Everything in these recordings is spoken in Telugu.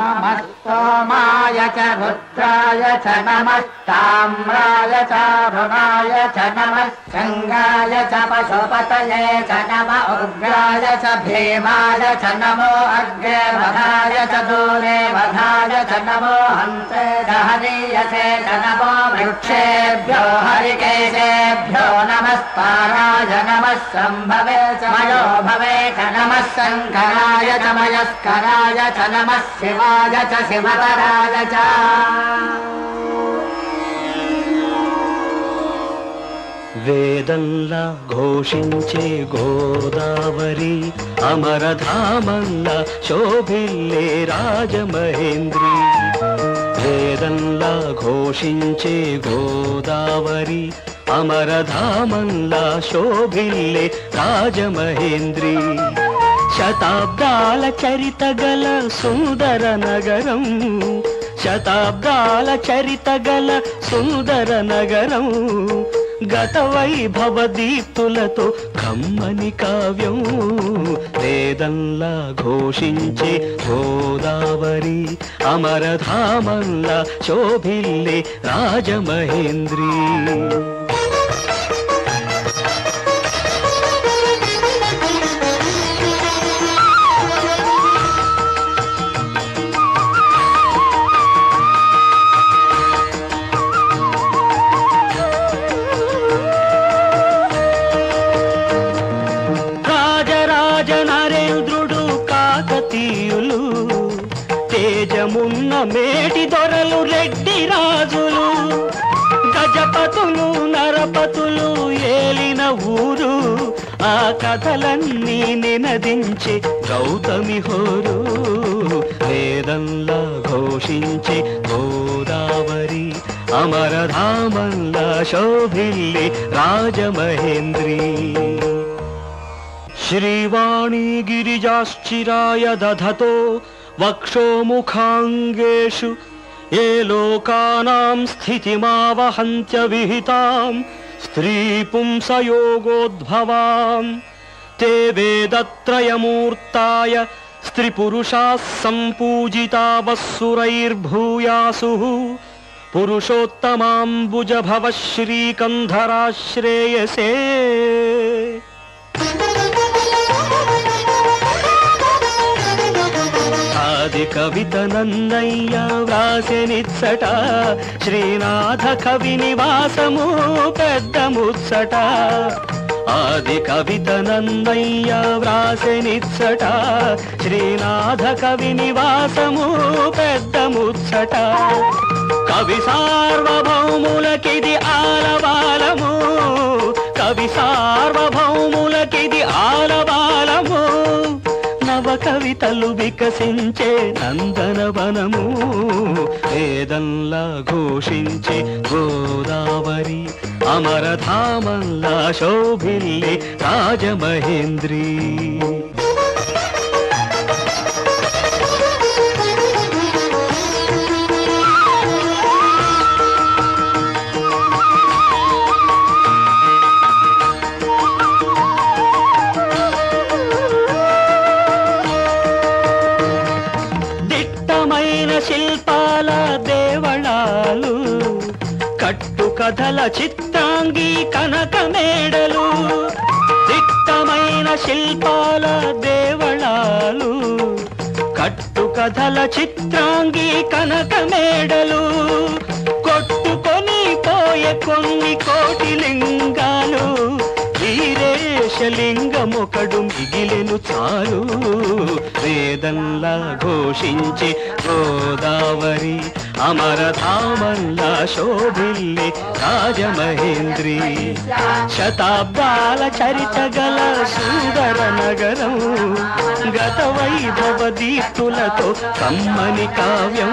नमस्तोमाय च रुद्राय च नमस्ताम्राय च रुणाय च नमः शङ्गाय च पशुपतये च नम उग्राय च भीमाय च नमो अग्रे वधाय च दूरे वधाय च नमो हन्ते हरीयसे च नमो वृक्षेभ्यो हरिकेशेभ्यो नमस्ताराय नमः सम्भवे च मयो भवे च नमः शङ्कराय च मयस्कराय च नमः शिवाय च शिवतराय च వేదంలా ఘోషించే గోదావరి అమరధామంలా శోభిల్లే రాజమహేంద్రి వేదంలా ఘోషించే గోదావరి అమరధామంలా శోభిల్లే రాజమహేంద్రి శతాబ్దాల చరిత గల సుందర నగరం శతాబ్దాల చరిత గల సుందర నగరం గత వైభవ దీప్తులతో కమ్మని కావ్యం వేదంలా ఘోషించే గోదావరి అమరధామంలా శోభిల్లే రాజమహేంద్రి తేజమున్న మేటి దొరలు రెడ్డి రాజులు గజపతులు నరపతులు ఏలిన ఊరు ఆ కథలన్నీ నినదించే గౌతమి హోరు వేదంలా ఘోషించే గోదావరి అమరధామంలా శోభిల్లే రాజమహేంద్రి శ్రీవాణీ గిరిజాశ్చిరాయ దధతో వక్షోముఖాంగేషు ఏ లోకానాం స్థితిమావహంత్య విహితాం స్త్రీ పుంసయోగోద్భవాం తే వేదత్రయమూర్తాయ స్త్రీపురుషాః సంపూజితావస్సురైర్భూయాసుః పురుషోత్తమాంబుజభవ శ్రీకంధరాశ్రేయసే ఆది కవిత నన్నయ్య వ్రాసెనిచ్చట శ్రీనాథ కవి నివాసము పెద్ద ముచ్చట ఆది కవిత నన్నయ్య వ్రాసెనిచ్చట శ్రీనాథ కవి నివాసము పెద్ద ముచ్చట కవి సార్వభౌములకిది ఆలవాలము కవి సార్వభౌములకిది ఆలవాలము నవ కవితలు వికసించే నందనవనము వేదంలా ఘోషించే గోదావరి అమరధామంలా శోభిల్లే రాజమహేంద్రి శిల్పాల దేవళాలు కట్టు కథల చిత్రాంగి కనక మేడలు దిట్టమైన శిల్పాల దేవళాలు కట్టు కథల చిత్రాంగి కనక మేడలు కొట్టుకొని పోయే కొన్ని కోటి లింగాలు వీరేశలింగమొకడు మిగిలెను చాలు వేదంలా ఘోషించే గోదావరి అమరధామంలా శోభిల్లే రాజమహేంద్రి శతాబ్దాల చరిత గల సుందర నగరం గత వైభవ దీప్తులతో కమ్మని కావ్యం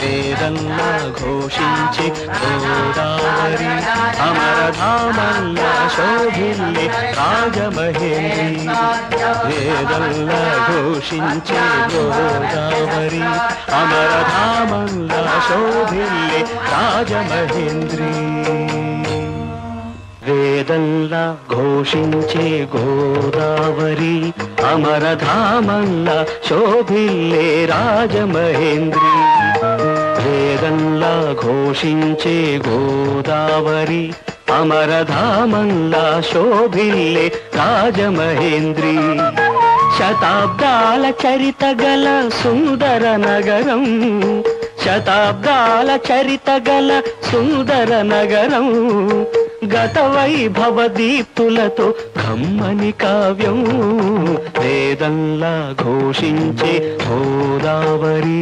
వేదంలా ఘోషించే గోదావరి అమరధామంలా శోభిల్లే రాజమహేంద్రి వేదంలా ఘోషించే గోదావరి అమరధామంలా శోభిల్లే రాజమహేంద్రి వేదంలా ఘోషించే గోదావరి అమరధామంలా శోభిల్లే రాజమహేంద్రి వేదంలా ఘోషించే గోదావరి అమరధామంలా శోభిల్లే రాజమహేంద్రి శతాబ్దాల చరిత గల సుందర నగరం శతాబ్దాల చరిత గల సుందర నగరం గత వైభవ దీప్తులతో కమ్మని కావ్యం వేదంలా ఘోషించే గోదావరి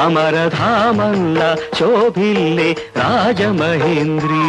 అమరధామంలా శోభిల్లే రాజమహేంద్రి